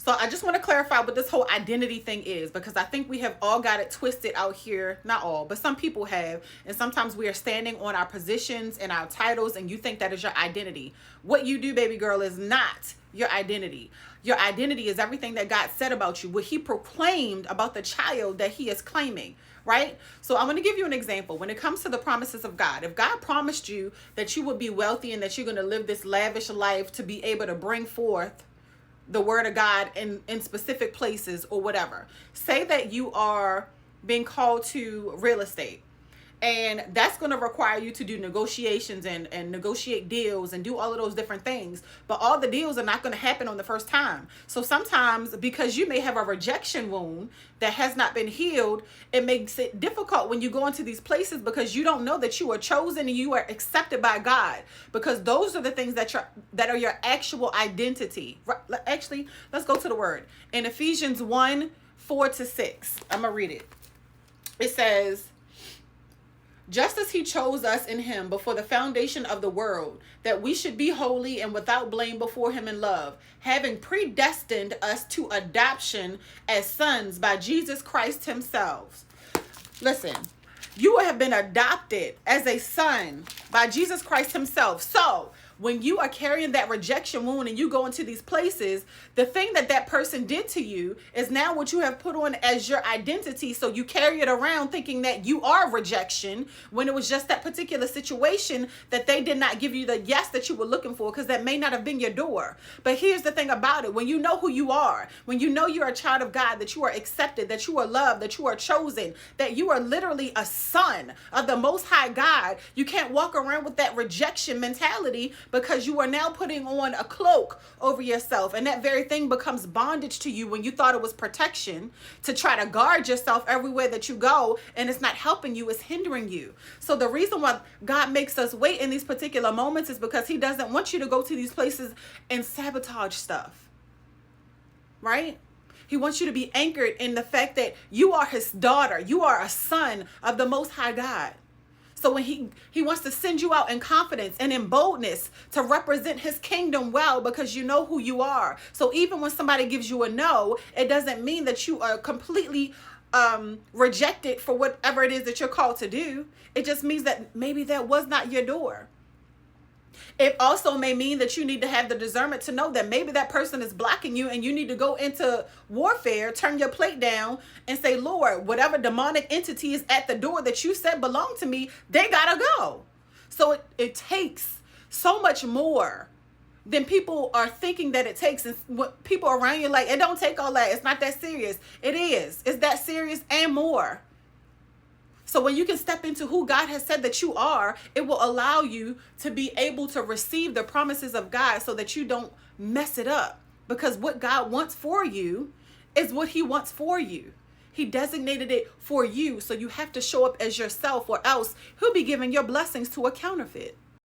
So I just want to clarify what this whole identity thing is, because I think we have all got it twisted out here. Not all, but some people have. And sometimes we are standing on our positions and our titles, and you think that is your identity. What you do, baby girl, is not your identity. Your identity is everything that God said about you, what he proclaimed about the child that he is claiming, right? So I'm going to give you an example. When it comes to the promises of God, if God promised you that you would be wealthy and that you're going to live this lavish life to be able to bring forth the word of God in specific places or whatever. Say that you are being called to real estate, and that's going to require you to do negotiations and negotiate deals and do all of those different things. But all the deals are not going to happen on the first time. So sometimes, because you may have a rejection wound that has not been healed, it makes it difficult when you go into these places, because you don't know that you are chosen and you are accepted by God, because those are the things that are your actual identity. Actually, let's go to the word. In Ephesians 1:4-6, I'm going to read it. It says, just as he chose us in him before the foundation of the world, that we should be holy and without blame before him in love, having predestined us to adoption as sons by Jesus Christ himself. Listen, you have been adopted as a son by Jesus Christ himself. So when you are carrying that rejection wound and you go into these places, the thing that that person did to you is now what you have put on as your identity. So you carry it around thinking that you are rejection, when it was just that particular situation that they did not give you the yes that you were looking for, because that may not have been your door. But here's the thing about it. When you know who you are, when you know you're a child of God, that you are accepted, that you are loved, that you are chosen, that you are literally a son of the Most High God, you can't walk around with that rejection mentality, because you are now putting on a cloak over yourself, and that very thing becomes bondage to you when you thought it was protection, to try to guard yourself everywhere that you go, and it's not helping you, it's hindering you. So the reason why God makes us wait in these particular moments is because he doesn't want you to go to these places and sabotage stuff, right? He wants you to be anchored in the fact that you are his daughter, you are a son of the Most High God. So when he wants to send you out in confidence and in boldness to represent his kingdom well, because you know who you are. So even when somebody gives you a no, it doesn't mean that you are completely rejected for whatever it is that you're called to do. It just means that maybe that was not your door. It also may mean that you need to have the discernment to know that maybe that person is blocking you, and you need to go into warfare, turn your plate down, and say, Lord, whatever demonic entity is at the door that you said belong to me, they gotta go. So it takes so much more than people are thinking that it takes. And what people around you are like, it don't take all that. It's not that serious. It is. It's that serious and more. So when you can step into who God has said that you are, it will allow you to be able to receive the promises of God, so that you don't mess it up. Because what God wants for you is what he wants for you. He designated it for you. So you have to show up as yourself, or else he'll be giving your blessings to a counterfeit.